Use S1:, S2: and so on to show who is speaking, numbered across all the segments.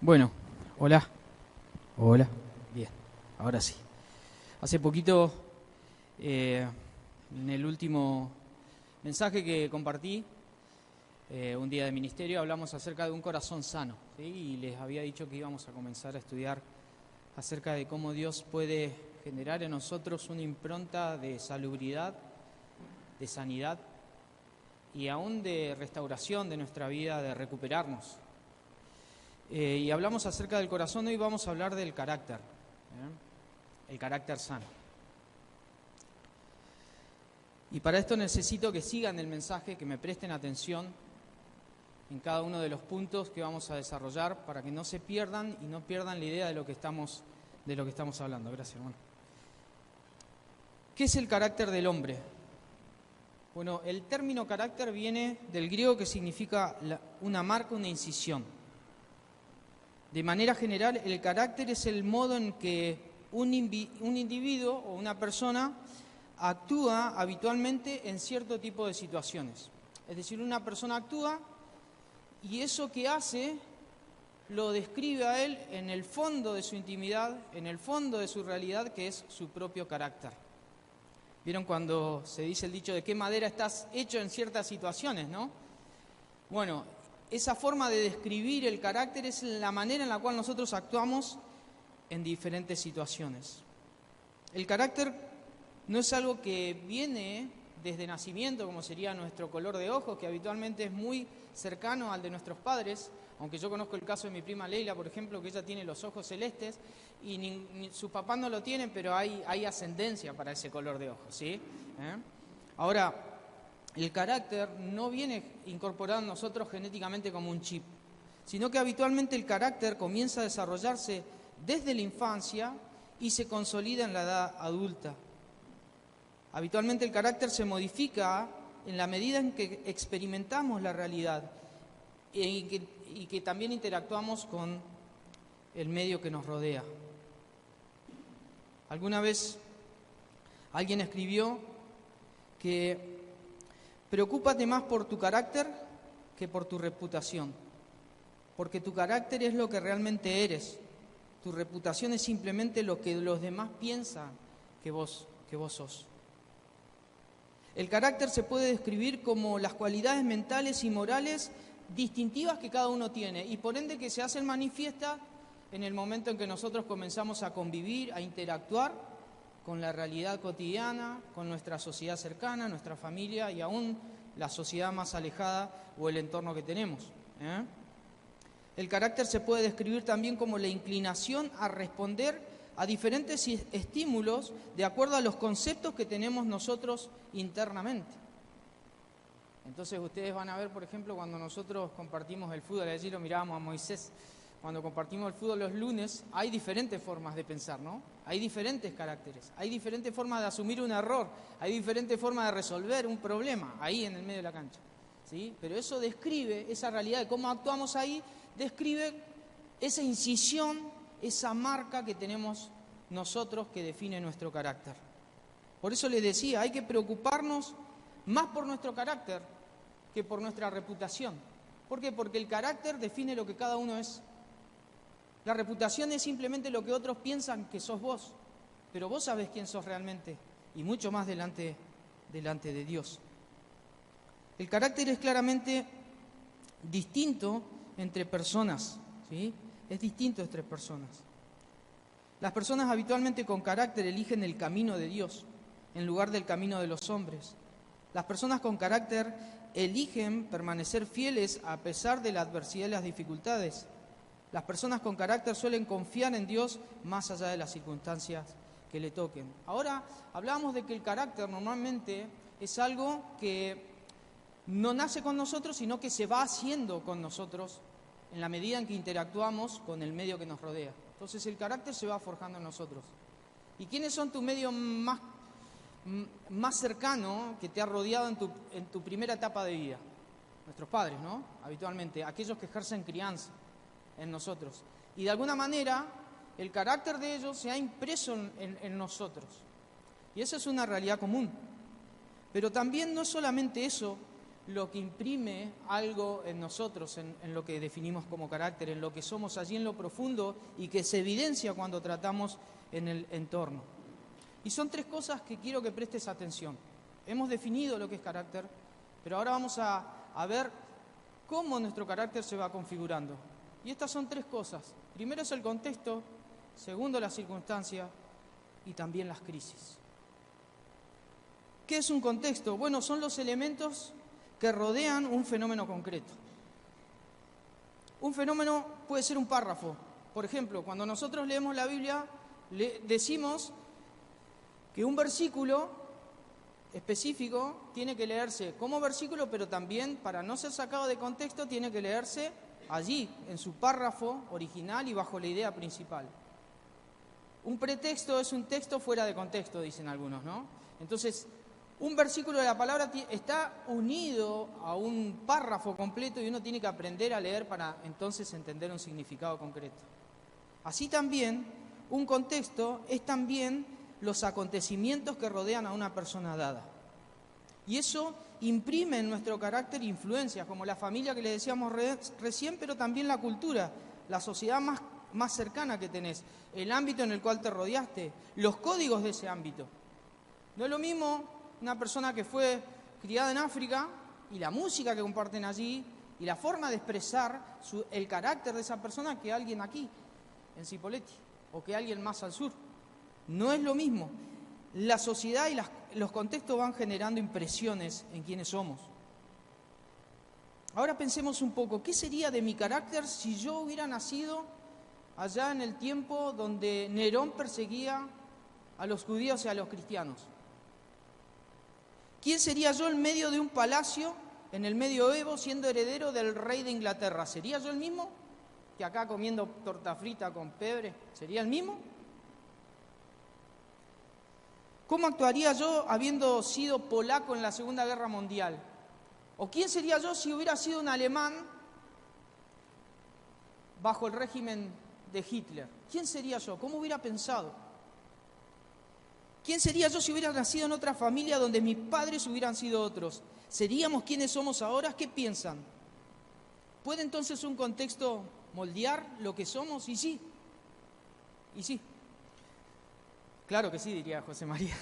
S1: Bueno, hola. Hola. Bien, ahora sí. Hace poquito, en el último mensaje que compartí, un día de ministerio, hablamos acerca de un corazón sano, ¿sí? Y les había dicho que íbamos a comenzar a estudiar acerca de cómo Dios puede generar en nosotros una impronta de salubridad, de sanidad y aún de restauración de nuestra vida, de recuperarnos. Y hablamos acerca del corazón, hoy vamos a hablar del carácter, el carácter sano. Y para esto necesito que sigan el mensaje, que me presten atención en cada uno de los puntos que vamos a desarrollar para que no se pierdan y no pierdan la idea de lo que estamos hablando. Gracias, hermano. ¿Qué es el carácter del hombre? Bueno, el término carácter viene del griego que significa una marca, una incisión. De manera general, el carácter es el modo en que un individuo o una persona actúa habitualmente en cierto tipo de situaciones. Es decir, una persona actúa y eso que hace lo describe a él en el fondo de su intimidad, en el fondo de su realidad, que es su propio carácter. ¿Vieron cuando se dice el dicho de qué madera estás hecho en ciertas situaciones, no? Bueno, esa forma de describir el carácter es la manera en la cual nosotros actuamos en diferentes situaciones. El carácter no es algo que viene desde nacimiento, como sería nuestro color de ojos, que habitualmente es muy cercano al de nuestros padres, aunque yo conozco el caso de mi prima Leila, por ejemplo, que ella tiene los ojos celestes y ni sus papás no lo tienen, pero hay ascendencia para ese color de ojos, ¿sí? Ahora, el carácter no viene incorporado en nosotros genéticamente como un chip, sino que habitualmente el carácter comienza a desarrollarse desde la infancia y se consolida en la edad adulta. Habitualmente el carácter se modifica en la medida en que experimentamos la realidad y que también interactuamos con el medio que nos rodea. Alguna vez alguien escribió que preocúpate más por tu carácter que por tu reputación, porque tu carácter es lo que realmente eres, tu reputación es simplemente lo que los demás piensan que vos sos. El carácter se puede describir como las cualidades mentales y morales distintivas que cada uno tiene y por ende que se hacen manifiestas en el momento en que nosotros comenzamos a convivir, a interactuar con la realidad cotidiana, con nuestra sociedad cercana, nuestra familia y aún la sociedad más alejada o el entorno que tenemos. El carácter se puede describir también como la inclinación a responder a diferentes estímulos de acuerdo a los conceptos que tenemos nosotros internamente. Entonces ustedes van a ver, por ejemplo, cuando nosotros compartimos el fútbol, allí lo mirábamos a Moisés, cuando compartimos el fútbol los lunes, hay diferentes formas de pensar, ¿no? Hay diferentes caracteres, hay diferentes formas de asumir un error, hay diferentes formas de resolver un problema ahí en el medio de la cancha, ¿sí? Pero eso describe, esa realidad de cómo actuamos ahí, describe esa incisión, esa marca que tenemos nosotros que define nuestro carácter. Por eso les decía, hay que preocuparnos más por nuestro carácter que por nuestra reputación. ¿Por qué? Porque el carácter define lo que cada uno es. La reputación es simplemente lo que otros piensan que sos vos, pero vos sabés quién sos realmente y mucho más delante de Dios. El carácter es claramente distinto entre personas, ¿sí? Es distinto entre personas. Las personas habitualmente con carácter eligen el camino de Dios en lugar del camino de los hombres. Las personas con carácter eligen permanecer fieles a pesar de la adversidad y las dificultades. Las personas con carácter suelen confiar en Dios más allá de las circunstancias que le toquen. Ahora, hablábamos de que el carácter normalmente es algo que no nace con nosotros, sino que se va haciendo con nosotros en la medida en que interactuamos con el medio que nos rodea. Entonces el carácter se va forjando en nosotros. ¿Y quiénes son tu medio más cercano que te ha rodeado en tu primera etapa de vida? Nuestros padres, ¿no? Habitualmente, aquellos que ejercen crianza en nosotros. Y de alguna manera, el carácter de ellos se ha impreso en nosotros. Y esa es una realidad común. Pero también no solamente eso lo que imprime algo en nosotros, en lo que definimos como carácter, en lo que somos allí en lo profundo y que se evidencia cuando tratamos en el entorno. Y son 3 cosas que quiero que prestes atención. Hemos definido lo que es carácter, pero ahora vamos a ver cómo nuestro carácter se va configurando. Y estas son 3 cosas. Primero es el contexto, segundo la circunstancia y también las crisis. ¿Qué es un contexto? Bueno, son los elementos que rodean un fenómeno concreto. Un fenómeno puede ser un párrafo. Por ejemplo, cuando nosotros leemos la Biblia, decimos que un versículo específico tiene que leerse como versículo, pero también, para no ser sacado de contexto, tiene que leerse allí, en su párrafo original y bajo la idea principal. Un pretexto es un texto fuera de contexto, dicen algunos, ¿no? Entonces, un versículo de la palabra está unido a un párrafo completo y uno tiene que aprender a leer para entonces entender un significado concreto. Así también, un contexto es también los acontecimientos que rodean a una persona dada. Y eso imprime en nuestro carácter influencias, como la familia que le decíamos recién, pero también la cultura, la sociedad más cercana que tenés, el ámbito en el cual te rodeaste, los códigos de ese ámbito. No es lo mismo una persona que fue criada en África y la música que comparten allí y la forma de expresar el carácter de esa persona que alguien aquí, en Cipolletti, o que alguien más al sur. No es lo mismo. La sociedad y los contextos van generando impresiones en quienes somos. Ahora pensemos un poco, ¿qué sería de mi carácter si yo hubiera nacido allá en el tiempo donde Nerón perseguía a los judíos y a los cristianos? ¿Quién sería yo en medio de un palacio en el medioevo siendo heredero del rey de Inglaterra? ¿Sería yo el mismo que acá comiendo torta frita con pebre? ¿Sería el mismo? ¿Cómo actuaría yo habiendo sido polaco en la Segunda Guerra Mundial? ¿O quién sería yo si hubiera sido un alemán bajo el régimen de Hitler? ¿Quién sería yo? ¿Cómo hubiera pensado? ¿Quién sería yo si hubiera nacido en otra familia donde mis padres hubieran sido otros? ¿Seríamos quienes somos ahora? ¿Qué piensan? ¿Puede entonces un contexto moldear lo que somos? Y sí. Y sí. Claro que sí, diría José María.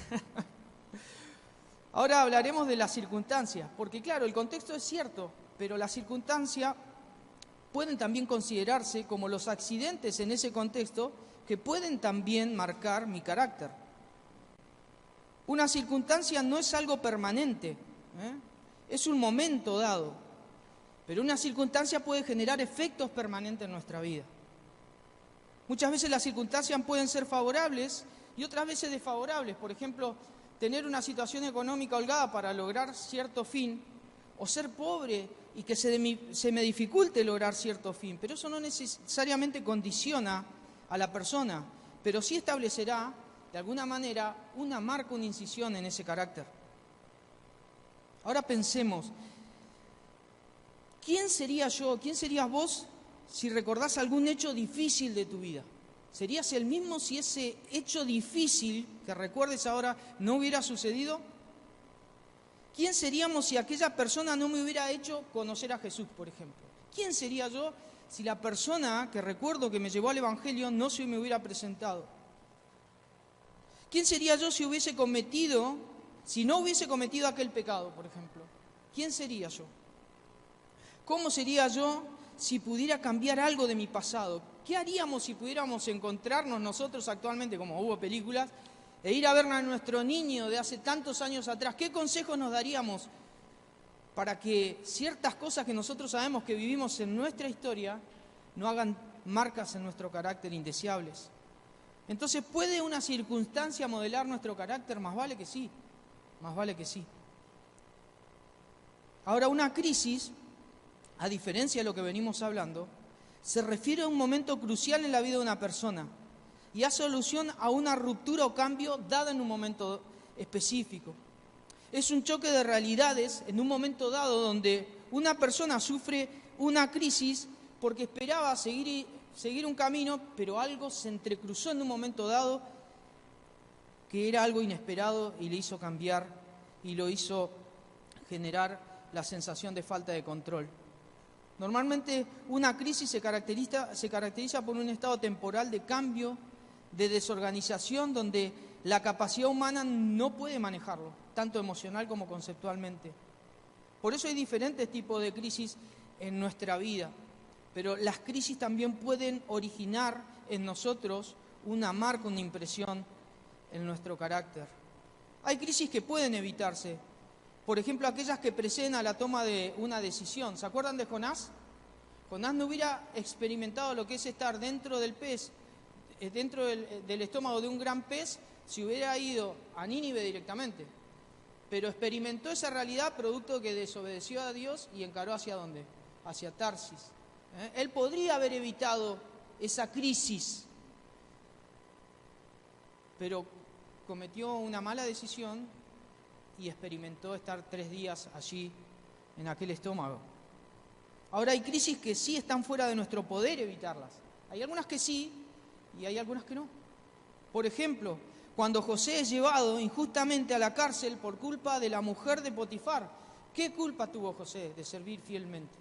S1: Ahora hablaremos de las circunstancias, porque claro, el contexto es cierto, pero las circunstancias pueden también considerarse como los accidentes en ese contexto que pueden también marcar mi carácter. Una circunstancia no es algo permanente, es un momento dado, pero una circunstancia puede generar efectos permanentes en nuestra vida. Muchas veces las circunstancias pueden ser favorables y otras veces desfavorables. Por ejemplo, tener una situación económica holgada para lograr cierto fin, o ser pobre y que se me dificulte lograr cierto fin. Pero eso no necesariamente condiciona a la persona, pero sí establecerá, de alguna manera, una marca, una incisión en ese carácter. Ahora pensemos, ¿quién sería yo, quién serías vos si recordás algún hecho difícil de tu vida? ¿Serías el mismo si ese hecho difícil que recuerdes ahora no hubiera sucedido? ¿Quién seríamos si aquella persona no me hubiera hecho conocer a Jesús, por ejemplo? ¿Quién sería yo si la persona que recuerdo que me llevó al Evangelio no se me hubiera presentado? ¿Quién sería yo si no hubiese cometido aquel pecado, por ejemplo? ¿Quién sería yo? ¿Cómo sería yo si pudiera cambiar algo de mi pasado? ¿Qué haríamos si pudiéramos encontrarnos nosotros actualmente, como hubo películas, e ir a ver a nuestro niño de hace tantos años atrás? ¿Qué consejos nos daríamos para que ciertas cosas que nosotros sabemos que vivimos en nuestra historia no hagan marcas en nuestro carácter indeseables? Entonces, ¿puede una circunstancia modelar nuestro carácter? Más vale que sí, más vale que sí. Ahora, una crisis, a diferencia de lo que venimos hablando, se refiere a un momento crucial en la vida de una persona y hace alusión a una ruptura o cambio dada en un momento específico. Es un choque de realidades en un momento dado donde una persona sufre una crisis porque esperaba seguir un camino, pero algo se entrecruzó en un momento dado que era algo inesperado y le hizo cambiar y lo hizo generar la sensación de falta de control. Normalmente una crisis se caracteriza por un estado temporal de cambio, de desorganización, donde la capacidad humana no puede manejarlo, tanto emocional como conceptualmente. Por eso hay diferentes tipos de crisis en nuestra vida, pero las crisis también pueden originar en nosotros una marca, una impresión en nuestro carácter. Hay crisis que pueden evitarse, por ejemplo, aquellas que preceden a la toma de una decisión. ¿Se acuerdan de Jonás? Jonás no hubiera experimentado lo que es estar dentro del pez, dentro del estómago de un gran pez, si hubiera ido a Nínive directamente. Pero experimentó esa realidad producto que desobedeció a Dios y encaró ¿hacia dónde? Hacia Tarsis. Él podría haber evitado esa crisis, pero cometió una mala decisión y experimentó estar 3 días allí en aquel estómago. Ahora hay crisis que sí están fuera de nuestro poder evitarlas. Hay algunas que sí y hay algunas que no. Por ejemplo, cuando José es llevado injustamente a la cárcel por culpa de la mujer de Potifar, ¿qué culpa tuvo José de servir fielmente?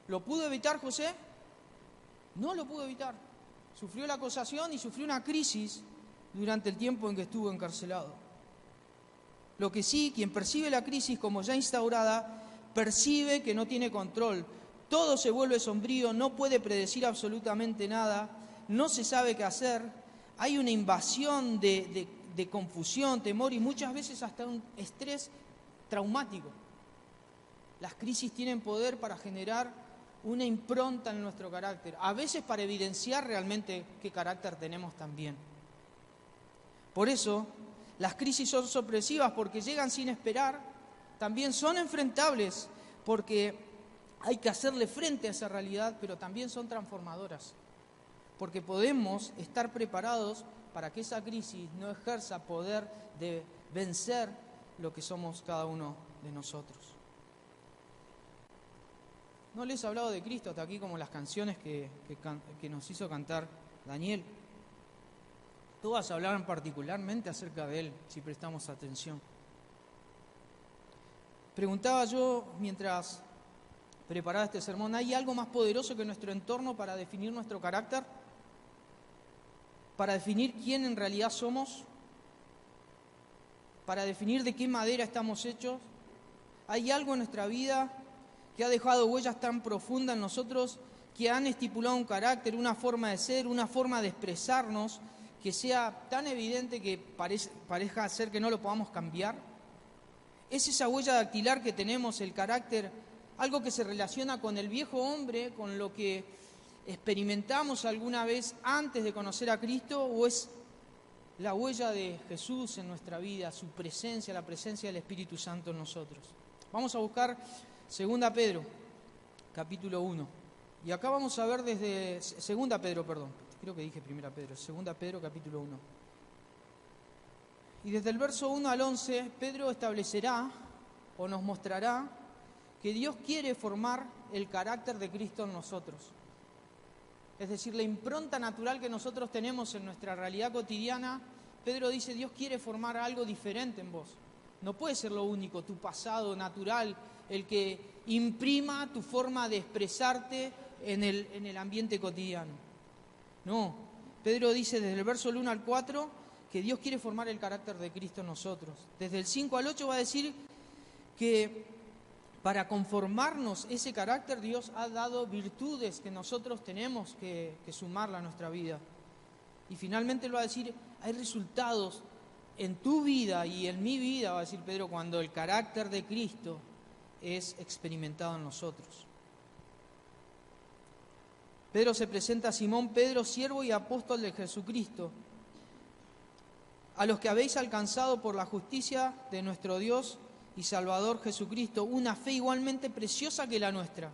S1: ¿Lo pudo evitar José? No lo pudo evitar. Sufrió la acusación y sufrió una crisis durante el tiempo en que estuvo encarcelado. Lo que sí, quien percibe la crisis como ya instaurada, percibe que no tiene control. Todo se vuelve sombrío, no puede predecir absolutamente nada, no se sabe qué hacer, hay una invasión de confusión, temor y muchas veces hasta un estrés traumático. Las crisis tienen poder para generar una impronta en nuestro carácter, a veces para evidenciar realmente qué carácter tenemos también. Por eso, las crisis son sorpresivas porque llegan sin esperar, también son enfrentables porque hay que hacerle frente a esa realidad, pero también son transformadoras, porque podemos estar preparados para que esa crisis no ejerza poder de vencer lo que somos cada uno de nosotros. No les he hablado de Cristo hasta aquí como las canciones que nos hizo cantar Daniel. Todas hablaban particularmente acerca de Él, si prestamos atención. Preguntaba yo mientras preparaba este sermón, ¿hay algo más poderoso que nuestro entorno para definir nuestro carácter? ¿Para definir quién en realidad somos? ¿Para definir de qué madera estamos hechos? ¿Hay algo en nuestra vida que ha dejado huellas tan profundas en nosotros, que han estipulado un carácter, una forma de ser, una forma de expresarnos, que sea tan evidente que parezca ser que no lo podamos cambiar? ¿Es esa huella dactilar que tenemos, el carácter, algo que se relaciona con el viejo hombre, con lo que experimentamos alguna vez antes de conocer a Cristo, o es la huella de Jesús en nuestra vida, su presencia, la presencia del Espíritu Santo en nosotros? Vamos a buscar 2 Pedro, capítulo 1. Y acá vamos a ver desde 2 Pedro, creo que dije 1 Pedro, 2 Pedro, capítulo 1. Y desde el verso 1 al 11, Pedro establecerá o nos mostrará que Dios quiere formar el carácter de Cristo en nosotros. Es decir, la impronta natural que nosotros tenemos en nuestra realidad cotidiana, Pedro dice, Dios quiere formar algo diferente en vos. No puede ser lo único, tu pasado natural, el que imprima tu forma de expresarte en el ambiente cotidiano. No, Pedro dice desde el verso 1 al 4 que Dios quiere formar el carácter de Cristo en nosotros. Desde el 5 al 8 va a decir que para conformarnos ese carácter Dios ha dado virtudes que nosotros tenemos que sumarla a nuestra vida. Y finalmente lo va a decir, hay resultados en tu vida y en mi vida, va a decir Pedro, cuando el carácter de Cristo es experimentado en nosotros. Pedro se presenta a Simón Pedro, siervo y apóstol de Jesucristo, a los que habéis alcanzado por la justicia de nuestro Dios y Salvador Jesucristo una fe igualmente preciosa que la nuestra.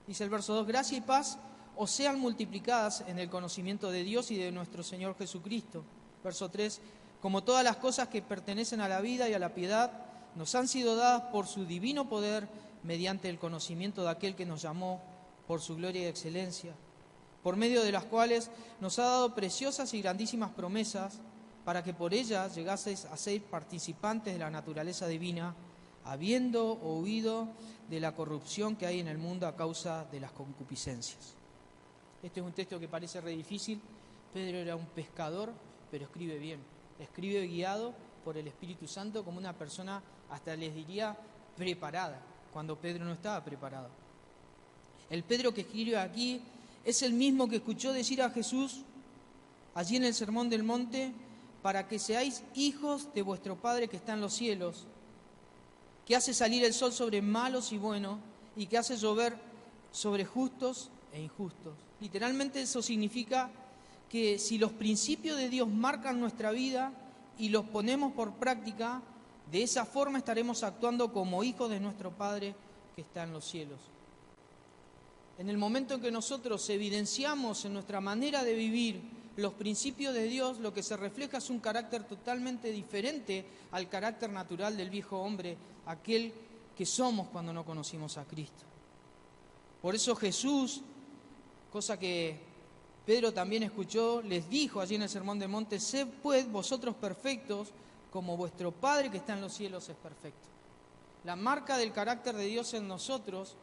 S1: Dice el verso 2, gracia y paz os sean multiplicadas en el conocimiento de Dios y de nuestro Señor Jesucristo. Verso 3, como todas las cosas que pertenecen a la vida y a la piedad, nos han sido dadas por su divino poder mediante el conocimiento de aquel que nos llamó por su gloria y excelencia, por medio de las cuales nos ha dado preciosas y grandísimas promesas, para que por ellas llegaseis a ser participantes de la naturaleza divina, habiendo huido de la corrupción que hay en el mundo a causa de las concupiscencias. Este es un texto que parece re difícil. Pedro era un pescador, pero escribe bien. Escribe guiado por el Espíritu Santo como una persona, hasta les diría, preparada, cuando Pedro no estaba preparado. El Pedro que escribe aquí es el mismo que escuchó decir a Jesús allí en el Sermón del Monte, para que seáis hijos de vuestro Padre que está en los cielos, que hace salir el sol sobre malos y buenos, y que hace llover sobre justos e injustos. Literalmente eso significa que si los principios de Dios marcan nuestra vida y los ponemos por práctica, de esa forma estaremos actuando como hijos de nuestro Padre que está en los cielos. En el momento en que nosotros evidenciamos en nuestra manera de vivir los principios de Dios, lo que se refleja es un carácter totalmente diferente al carácter natural del viejo hombre, aquel que somos cuando no conocimos a Cristo. Por eso Jesús, cosa que Pedro también escuchó, les dijo allí en el Sermón del Monte: sed pues vosotros perfectos, como vuestro Padre que está en los cielos es perfecto. La marca del carácter de Dios en nosotros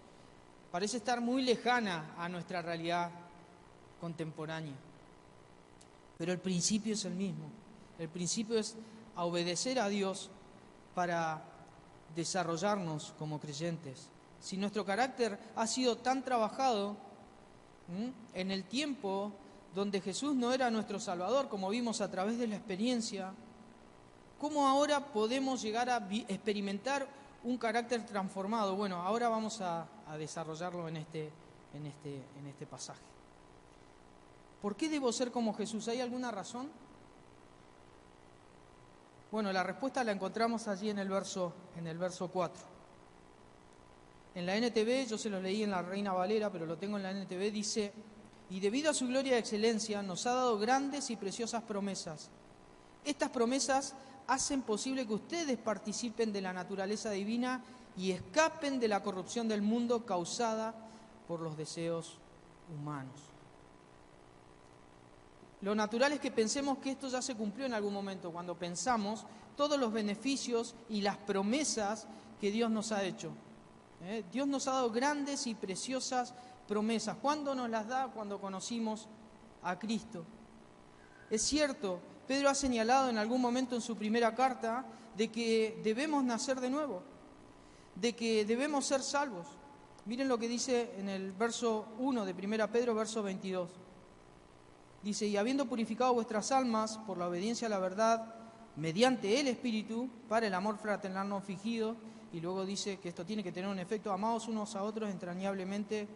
S1: parece estar muy lejana a nuestra realidad contemporánea. Pero el principio es el mismo. El principio es a obedecer a Dios para desarrollarnos como creyentes. Si nuestro carácter ha sido tan trabajado en el tiempo donde Jesús no era nuestro Salvador, como vimos a través de la experiencia, ¿cómo ahora podemos llegar a experimentar un carácter transformado? Bueno, ahora vamos a desarrollarlo en este pasaje. ¿Por qué debo ser como Jesús? ¿Hay alguna razón? Bueno, la respuesta la encontramos allí en el verso 4. En la NTV, yo se los leí en la Reina Valera, pero lo tengo en la NTV, dice: y debido a su gloria y excelencia nos ha dado grandes y preciosas promesas. Estas promesas hacen posible que ustedes participen de la naturaleza divina y escapen de la corrupción del mundo causada por los deseos humanos. Lo natural es que pensemos que esto ya se cumplió en algún momento, cuando pensamos todos los beneficios y las promesas que Dios nos ha hecho. Dios nos ha dado grandes y preciosas promesas. ¿Cuándo nos las da? Cuando conocimos a Cristo. Es cierto, Pedro ha señalado en algún momento en su primera carta de que debemos nacer de nuevo, de que debemos ser salvos. Miren lo que dice en el verso 1 de 1 Pedro, verso 22. Dice: y habiendo purificado vuestras almas por la obediencia a la verdad, mediante el Espíritu, para el amor fraternal no fingido. Y luego dice que esto tiene que tener un efecto: amados unos a otros entrañablemente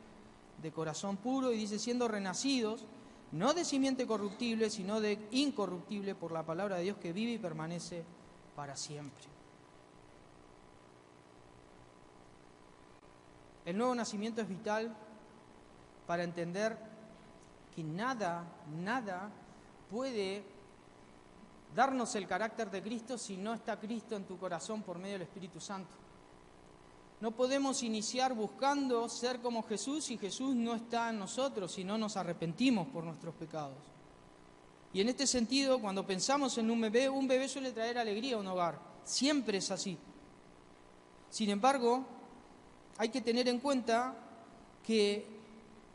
S1: de corazón puro. Y dice: siendo renacidos, no de simiente corruptible, sino de incorruptible, por la palabra de Dios que vive y permanece para siempre. El nuevo nacimiento es vital para entender que nada puede darnos el carácter de Cristo si no está Cristo en tu corazón por medio del Espíritu Santo. No podemos iniciar buscando ser como Jesús si Jesús no está en nosotros, si no nos arrepentimos por nuestros pecados. Y en este sentido, cuando pensamos en un bebé suele traer alegría a un hogar. Siempre es así. Sin embargo, hay que tener en cuenta que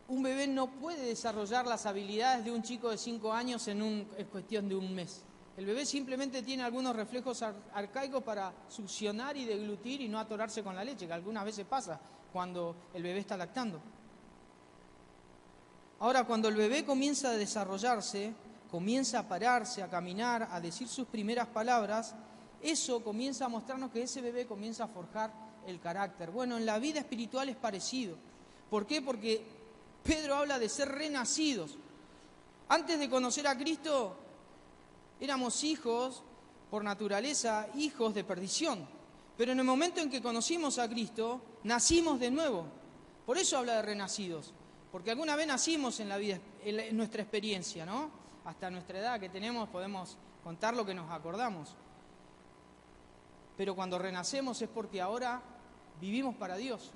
S1: un bebé no puede desarrollar las habilidades de un chico de 5 años en cuestión de un mes. El bebé simplemente tiene algunos reflejos arcaicos para succionar y deglutir y no atorarse con la leche, que algunas veces pasa cuando el bebé está lactando. Ahora, cuando el bebé comienza a desarrollarse, comienza a pararse, a caminar, a decir sus primeras palabras, eso comienza a mostrarnos que ese bebé comienza a forjar el carácter. Bueno, en la vida espiritual es parecido. ¿Por qué? Porque Pedro habla de ser renacidos. Antes de conocer a Cristo, éramos hijos, por naturaleza, hijos de perdición. Pero en el momento en que conocimos a Cristo, nacimos de nuevo. Por eso habla de renacidos. Porque alguna vez nacimos en la vida, en nuestra experiencia, ¿no? Hasta nuestra edad que tenemos podemos contar lo que nos acordamos. Pero cuando renacemos es porque ahora vivimos para Dios.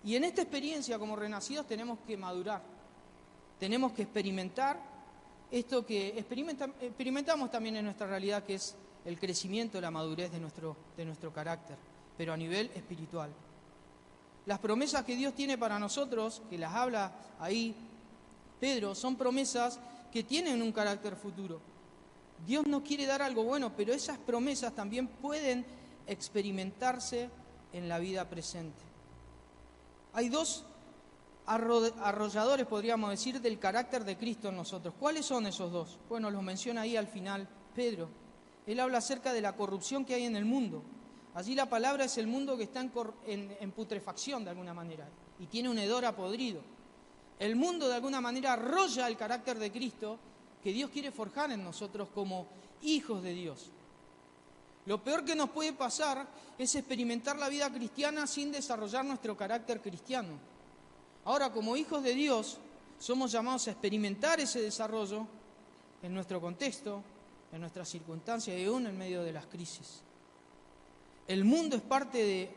S1: Y en esta experiencia como renacidos tenemos que madurar, tenemos que experimentar esto que experimentamos también en nuestra realidad, que es el crecimiento, la madurez de nuestro carácter. pero a nivel espiritual. Las promesas que Dios tiene para nosotros, que las habla ahí Pedro, son promesas que tienen un carácter futuro. Dios nos quiere dar algo bueno, pero esas promesas también pueden experimentarse en la vida presente. Hay dos arrolladores, podríamos decir, del carácter de Cristo en nosotros. ¿Cuáles son esos dos? Bueno, los menciona ahí al final Pedro. Él habla acerca de la corrupción que hay en el mundo. Allí la palabra es el mundo que está en putrefacción de alguna manera y tiene un hedor a podrido. El mundo de alguna manera arrolla el carácter de Cristo que Dios quiere forjar en nosotros como hijos de Dios. Lo peor que nos puede pasar es experimentar la vida cristiana sin desarrollar nuestro carácter cristiano. Ahora, como hijos de Dios, somos llamados a experimentar ese desarrollo en nuestro contexto, en nuestras circunstancias y aún en medio de las crisis. El mundo es parte de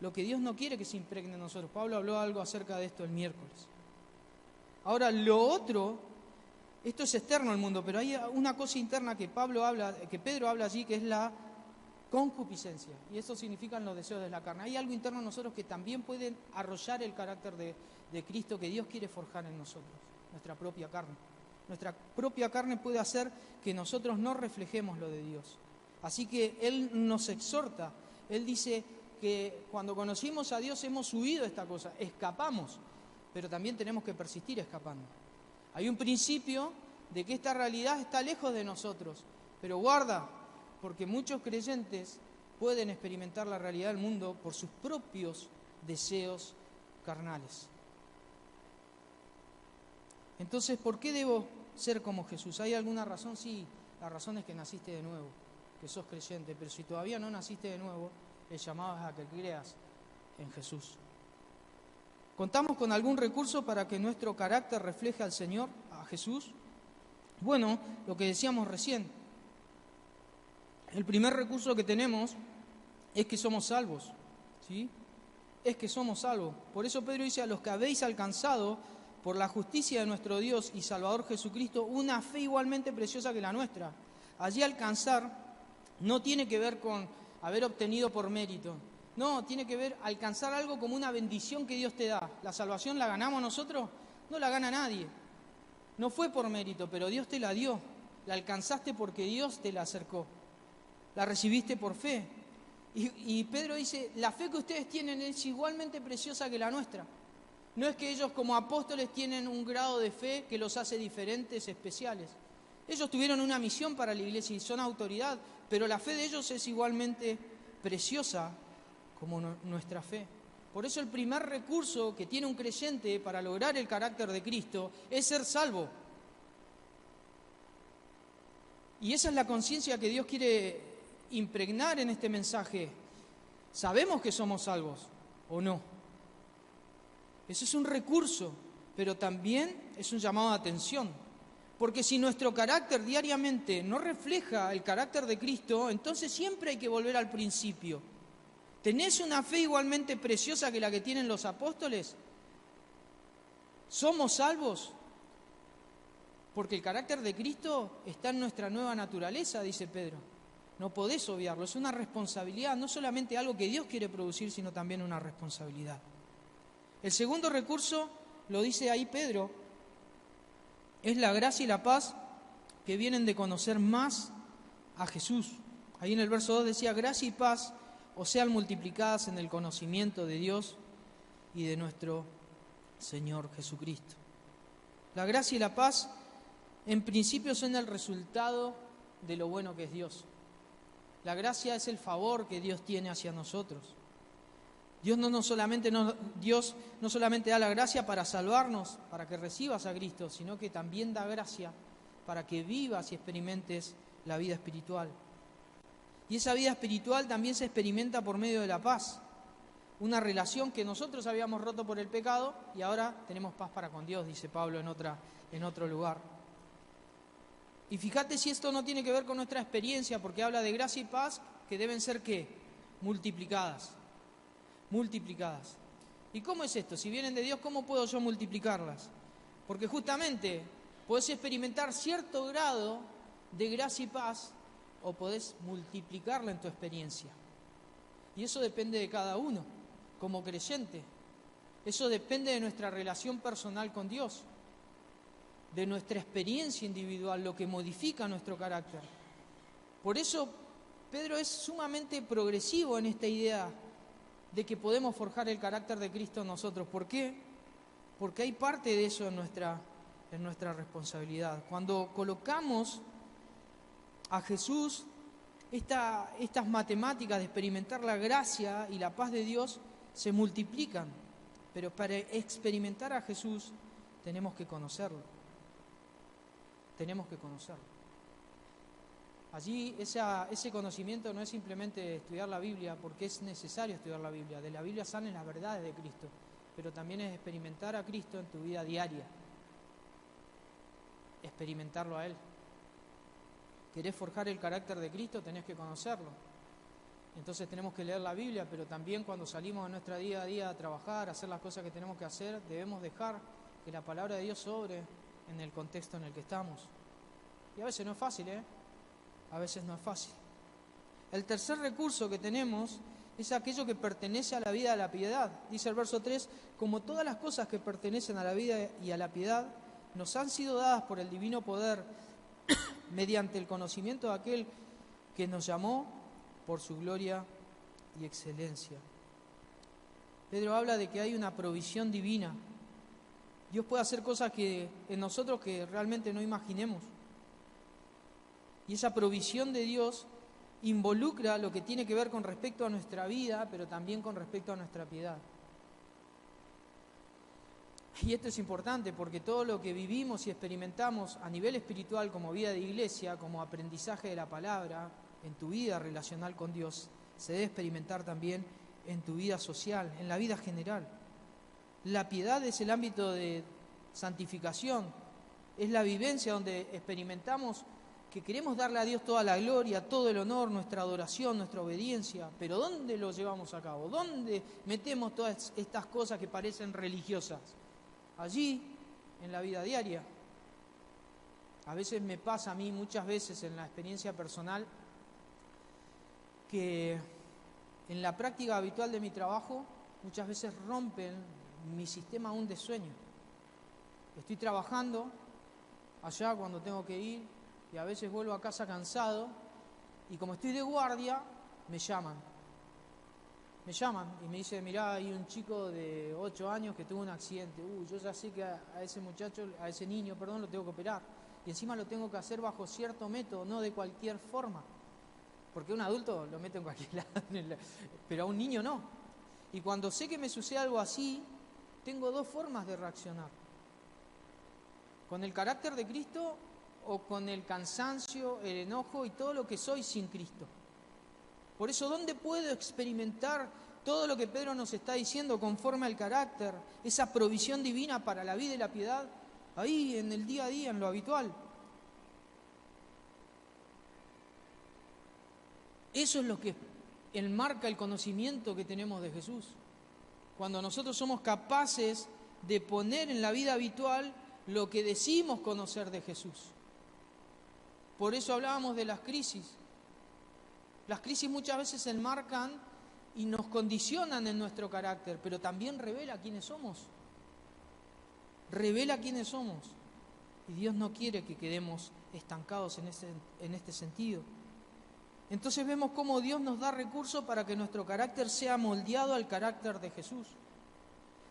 S1: lo que Dios no quiere que se impregne en nosotros. Pablo habló algo acerca de esto el miércoles. Ahora, lo otro, esto es externo al mundo, pero hay una cosa interna que Pedro habla allí, que es la concupiscencia. Y eso significan los deseos de la carne. Hay algo interno en nosotros que también puede arrollar el carácter de Cristo que Dios quiere forjar en nosotros, nuestra propia carne. Nuestra propia carne puede hacer que nosotros no reflejemos lo de Dios. Así que Él nos exhorta. Él dice que cuando conocimos a Dios hemos huido de esta cosa, escapamos, pero también tenemos que persistir escapando. Hay un principio de que esta realidad está lejos de nosotros, pero guarda, porque muchos creyentes pueden experimentar la realidad del mundo por sus propios deseos carnales. Entonces, ¿por qué debo ser como Jesús? ¿Hay alguna razón? Sí, la razón es que naciste de nuevo, que sos creyente, pero si todavía no naciste de nuevo, el llamado es a que creas en Jesús. ¿Contamos con algún recurso para que nuestro carácter refleje al Señor, a Jesús? Bueno, lo que decíamos recién. El primer recurso que tenemos es que somos salvos, ¿sí? Es que somos salvos. Por eso Pedro dice: a los que habéis alcanzado por la justicia de nuestro Dios y Salvador Jesucristo una fe igualmente preciosa que la nuestra. Allí alcanzar no tiene que ver con haber obtenido por mérito. No, tiene que ver alcanzar algo como una bendición que Dios te da. ¿La salvación la ganamos nosotros? No la gana nadie. No fue por mérito, pero Dios te la dio. La alcanzaste porque Dios te la acercó. La recibiste por fe. Y Pedro dice: la fe que ustedes tienen es igualmente preciosa que la nuestra. No es que ellos como apóstoles tienen un grado de fe que los hace diferentes, especiales. Ellos tuvieron una misión para la iglesia y son autoridad, pero la fe de ellos es igualmente preciosa como nuestra fe. Por eso el primer recurso que tiene un creyente para lograr el carácter de Cristo es ser salvo. Y esa es la conciencia que Dios quiere impregnar en este mensaje. ¿Sabemos que somos salvos o no? Ese es un recurso, pero también es un llamado de atención. Porque si nuestro carácter diariamente no refleja el carácter de Cristo, entonces siempre hay que volver al principio. ¿Tenés una fe igualmente preciosa que la que tienen los apóstoles? ¿Somos salvos? Porque el carácter de Cristo está en nuestra nueva naturaleza, dice Pedro. No podés obviarlo, es una responsabilidad, no solamente algo que Dios quiere producir, sino también una responsabilidad. El segundo recurso, lo dice ahí Pedro, es la gracia y la paz que vienen de conocer más a Jesús. Ahí en el verso 2 decía: gracia y paz os sean multiplicadas en el conocimiento de Dios y de nuestro Señor Jesucristo. La gracia y la paz en principio son el resultado de lo bueno que es Dios. La gracia es el favor que Dios tiene hacia nosotros. Dios no solamente da la gracia para salvarnos, para que recibas a Cristo, sino que también da gracia para que vivas y experimentes la vida espiritual. Y esa vida espiritual también se experimenta por medio de la paz. Una relación que nosotros habíamos roto por el pecado y ahora tenemos paz para con Dios, dice Pablo en otro lugar. Y fíjate si esto no tiene que ver con nuestra experiencia, porque habla de gracia y paz que deben ser ¿qué? Multiplicadas. Multiplicadas. ¿Y cómo es esto? Si vienen de Dios, ¿cómo puedo yo multiplicarlas? Porque justamente podés experimentar cierto grado de gracia y paz o podés multiplicarla en tu experiencia. Y eso depende de cada uno, como creyente. Eso depende de nuestra relación personal con Dios, de nuestra experiencia individual, lo que modifica nuestro carácter. Por eso Pedro es sumamente progresivo en esta idea de que podemos forjar el carácter de Cristo en nosotros. ¿Por qué? Porque hay parte de eso en nuestra responsabilidad. Cuando colocamos a Jesús, estas matemáticas de experimentar la gracia y la paz de Dios se multiplican. Pero para experimentar a Jesús tenemos que conocerlo. Tenemos que conocerlo. Allí ese conocimiento no es simplemente estudiar la Biblia, porque es necesario estudiar la Biblia. De la Biblia salen las verdades de Cristo, pero también es experimentar a Cristo en tu vida diaria. Experimentarlo a Él. ¿Querés forjar el carácter de Cristo? Tenés que conocerlo. Entonces tenemos que leer la Biblia, pero también cuando salimos de nuestra día a día a trabajar, a hacer las cosas que tenemos que hacer, debemos dejar que la palabra de Dios sobre en el contexto en el que estamos. Y a veces no es fácil, A veces no es fácil. El tercer recurso que tenemos es aquello que pertenece a la vida de la piedad. Dice el verso 3, como todas las cosas que pertenecen a la vida y a la piedad, nos han sido dadas por el divino poder mediante el conocimiento de aquel que nos llamó por su gloria y excelencia. Pedro habla de que hay una provisión divina. Dios puede hacer cosas en nosotros que realmente no imaginemos. Y esa provisión de Dios involucra lo que tiene que ver con respecto a nuestra vida, pero también con respecto a nuestra piedad. Y esto es importante porque todo lo que vivimos y experimentamos a nivel espiritual como vida de iglesia, como aprendizaje de la palabra, en tu vida relacional con Dios, se debe experimentar también en tu vida social, en la vida general. La piedad es el ámbito de santificación, es la vivencia donde experimentamos que queremos darle a Dios toda la gloria, todo el honor, nuestra adoración, nuestra obediencia, pero ¿dónde lo llevamos a cabo? ¿Dónde metemos todas estas cosas que parecen religiosas? Allí, en la vida diaria. A veces me pasa a mí, muchas veces en la experiencia personal, que en la práctica habitual de mi trabajo, muchas veces rompen mi sistema aún de sueño. Estoy trabajando allá cuando tengo que ir, y a veces vuelvo a casa cansado, y como estoy de guardia, me llaman y me dicen, mirá, hay un chico de 8 años que tuvo un accidente. Yo ya sé que a ese niño, lo tengo que operar. Y encima lo tengo que hacer bajo cierto método, no de cualquier forma. Porque un adulto lo mete en cualquier lado, pero a un niño no. Y cuando sé que me sucede algo así, tengo dos formas de reaccionar. Con el carácter de Cristo o con el cansancio, el enojo y todo lo que soy sin Cristo. Por eso, ¿dónde puedo experimentar todo lo que Pedro nos está diciendo conforme al carácter, esa provisión divina para la vida y la piedad? Ahí, en el día a día, en lo habitual. Eso es lo que enmarca el conocimiento que tenemos de Jesús. Cuando nosotros somos capaces de poner en la vida habitual lo que decimos conocer de Jesús. Por eso hablábamos de las crisis. Las crisis muchas veces se enmarcan y nos condicionan en nuestro carácter, pero también revela quiénes somos. Revela quiénes somos. Y Dios no quiere que quedemos estancados en este sentido. Entonces vemos cómo Dios nos da recursos para que nuestro carácter sea moldeado al carácter de Jesús.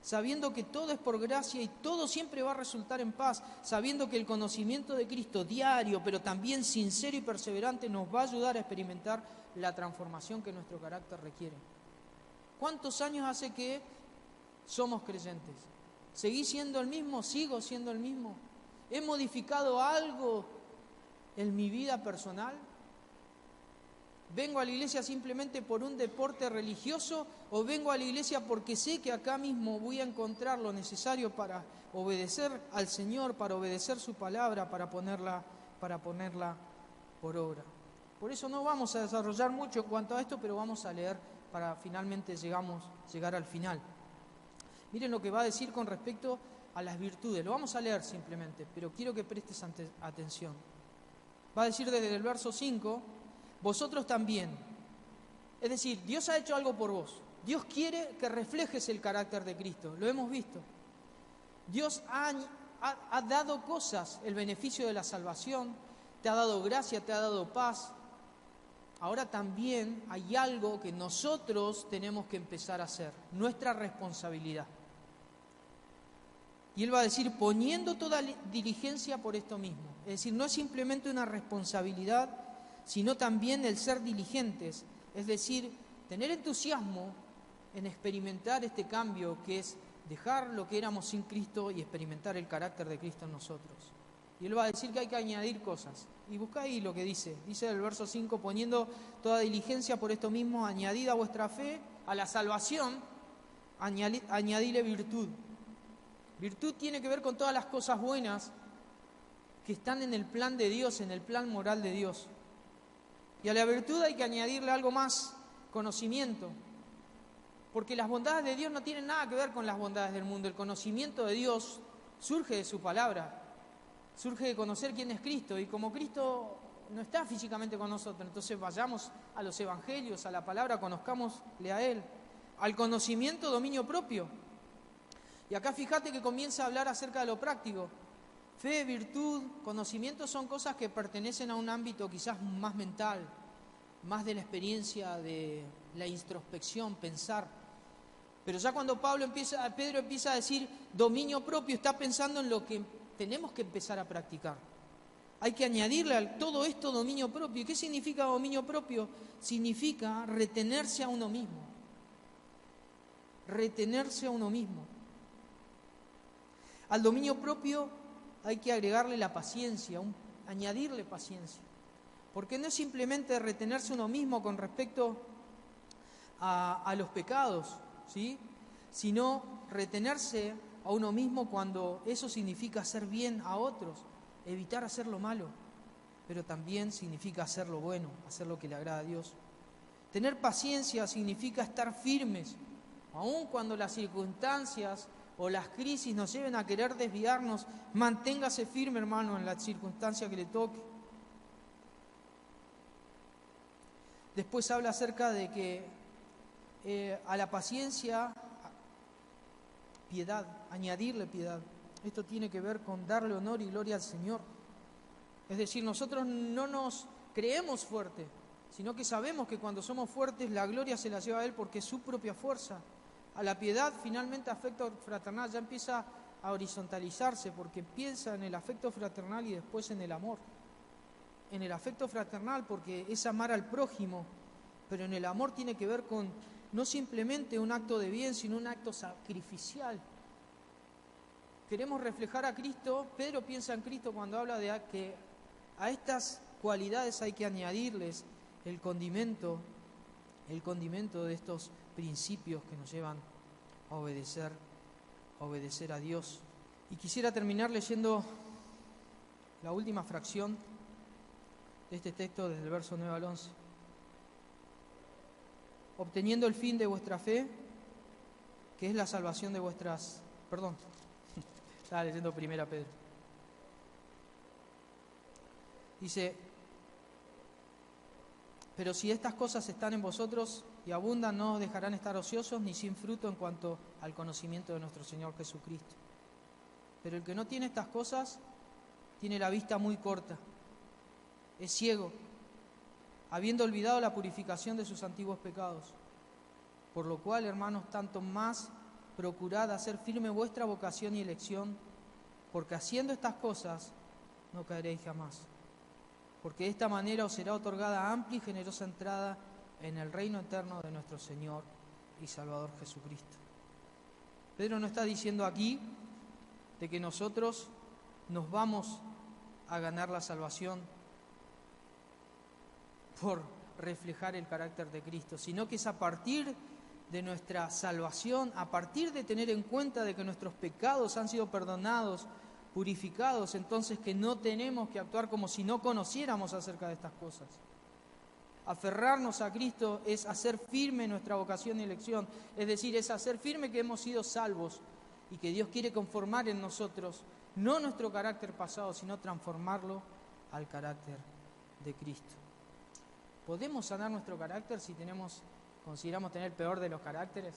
S1: Sabiendo que todo es por gracia y todo siempre va a resultar en paz, sabiendo que el conocimiento de Cristo diario, pero también sincero y perseverante, nos va a ayudar a experimentar la transformación que nuestro carácter requiere. ¿Cuántos años hace que somos creyentes? ¿Seguí siendo el mismo? ¿Sigo siendo el mismo? ¿He modificado algo en mi vida personal? ¿Vengo a la iglesia simplemente por un deporte religioso o vengo a la iglesia porque sé que acá mismo voy a encontrar lo necesario para obedecer al Señor, para obedecer su palabra, para ponerla por obra? Por eso no vamos a desarrollar mucho en cuanto a esto, pero vamos a leer para finalmente llegar al final. Miren lo que va a decir con respecto a las virtudes. Lo vamos a leer simplemente, pero quiero que prestes atención. Va a decir desde el verso 5: vosotros también, Es decir, Dios ha hecho algo por vos. Dios quiere que reflejes el carácter de Cristo, lo hemos visto. Dios ha dado cosas, el beneficio de la salvación, te ha dado gracia, te ha dado paz. Ahora también hay algo que nosotros tenemos que empezar a hacer, nuestra responsabilidad. Y Él va a decir, poniendo toda diligencia por esto mismo. Es decir, no es simplemente una responsabilidad, sino también el ser diligentes. Es decir, tener entusiasmo en experimentar este cambio que es dejar lo que éramos sin Cristo y experimentar el carácter de Cristo en nosotros. Y Él va a decir que hay que añadir cosas. Y busca ahí lo que dice. Dice el verso 5, poniendo toda diligencia por esto mismo, añadida a vuestra fe, a la salvación, añadile virtud. Virtud tiene que ver con todas las cosas buenas que están en el plan de Dios, en el plan moral de Dios. Y a la virtud hay que añadirle algo más, conocimiento. Porque las bondades de Dios no tienen nada que ver con las bondades del mundo. El conocimiento de Dios surge de su palabra, surge de conocer quién es Cristo. Y como Cristo no está físicamente con nosotros, entonces vayamos a los evangelios, a la palabra, conozcámosle a Él. Al conocimiento, dominio propio. Y acá fíjate que comienza a hablar acerca de lo práctico. Fe, virtud, conocimiento son cosas que pertenecen a un ámbito quizás más mental, más de la experiencia, de la introspección, pensar. Pero ya cuando Pedro empieza a decir dominio propio, está pensando en lo que tenemos que empezar a practicar. Hay que añadirle a todo esto dominio propio. ¿Y qué significa dominio propio? Significa retenerse a uno mismo. Retenerse a uno mismo. Al dominio propio hay que agregarle la paciencia, añadirle paciencia. Porque no es simplemente retenerse uno mismo con respecto a los pecados, ¿sí? Sino retenerse a uno mismo cuando eso significa hacer bien a otros, evitar hacer lo malo, pero también significa hacer lo bueno, hacer lo que le agrada a Dios. Tener paciencia significa estar firmes, aun cuando las circunstancias o las crisis nos lleven a querer desviarnos. Manténgase firme, hermano, en la circunstancia que le toque. Después habla acerca de que a la paciencia, piedad, añadirle piedad. Esto tiene que ver con darle honor y gloria al Señor. Es decir, nosotros no nos creemos fuertes, sino que sabemos que cuando somos fuertes la gloria se la lleva a Él porque es su propia fuerza. A la piedad, finalmente, afecto fraternal ya empieza a horizontalizarse porque piensa en el afecto fraternal y después en el amor. En el afecto fraternal porque es amar al prójimo, pero en el amor tiene que ver con no simplemente un acto de bien, sino un acto sacrificial. Queremos reflejar a Cristo. Pedro piensa en Cristo cuando habla de que a estas cualidades hay que añadirles el condimento de estos principios que nos llevan a obedecer a Dios. Y quisiera terminar leyendo la última fracción de este texto desde el verso 9 al 11. Obteniendo el fin de vuestra fe, que es la salvación de vuestras... Perdón, estaba leyendo primera Pedro. Dice, pero si estas cosas están en vosotros y abundan, no os dejarán estar ociosos ni sin fruto en cuanto al conocimiento de nuestro Señor Jesucristo. Pero el que no tiene estas cosas tiene la vista muy corta, es ciego, habiendo olvidado la purificación de sus antiguos pecados. Por lo cual, hermanos, tanto más procurad hacer firme vuestra vocación y elección, porque haciendo estas cosas no caeréis jamás. Porque de esta manera os será otorgada amplia y generosa entrada en el reino eterno de nuestro Señor y Salvador Jesucristo. Pedro no está diciendo aquí de que nosotros nos vamos a ganar la salvación por reflejar el carácter de Cristo, sino que es a partir de nuestra salvación, a partir de tener en cuenta de que nuestros pecados han sido perdonados, purificados, entonces que no tenemos que actuar como si no conociéramos acerca de estas cosas. Aferrarnos a Cristo es hacer firme nuestra vocación y elección, es decir, es hacer firme que hemos sido salvos y que Dios quiere conformar en nosotros, no nuestro carácter pasado, sino transformarlo al carácter de Cristo. ¿Podemos sanar nuestro carácter si consideramos tener el peor de los caracteres?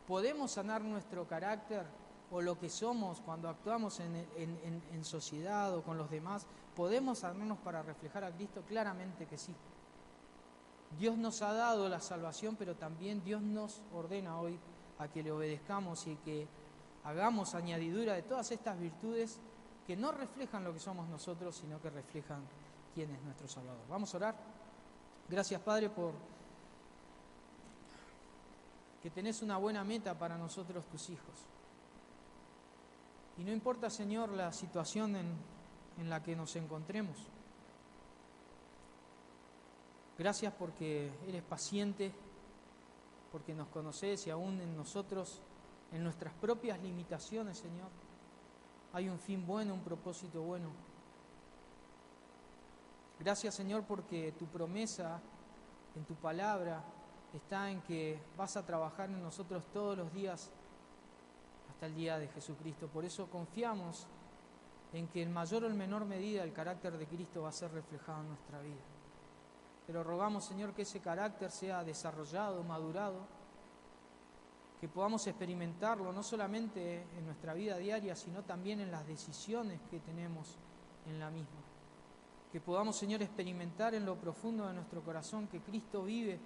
S1: ¿Podemos sanar nuestro carácter o lo que somos cuando actuamos en sociedad o con los demás? ¿Podemos sanarnos para reflejar a Cristo? Claramente que sí. Dios nos ha dado la salvación, pero también Dios nos ordena hoy a que le obedezcamos y que hagamos añadidura de todas estas virtudes que no reflejan lo que somos nosotros, sino que reflejan quién es nuestro Salvador. Vamos a orar. Gracias, Padre, por que tenés una buena meta para nosotros, tus hijos. Y no importa, Señor, la situación en la que nos encontremos. Gracias porque eres paciente, porque nos conocés y aún en nosotros, en nuestras propias limitaciones, Señor, hay un fin bueno, un propósito bueno. Gracias, Señor, porque tu promesa en tu palabra está en que vas a trabajar en nosotros todos los días hasta el día de Jesucristo. Por eso confiamos en que en mayor o en menor medida el carácter de Cristo va a ser reflejado en nuestra vida. Pero rogamos, Señor, que ese carácter sea desarrollado, madurado, que podamos experimentarlo no solamente en nuestra vida diaria, sino también en las decisiones que tenemos en la misma. Que podamos, Señor, experimentar en lo profundo de nuestro corazón que Cristo vive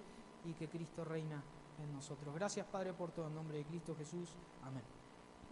S1: y que Cristo reina en nosotros. Gracias, Padre, por todo, en nombre de Cristo Jesús. Amén.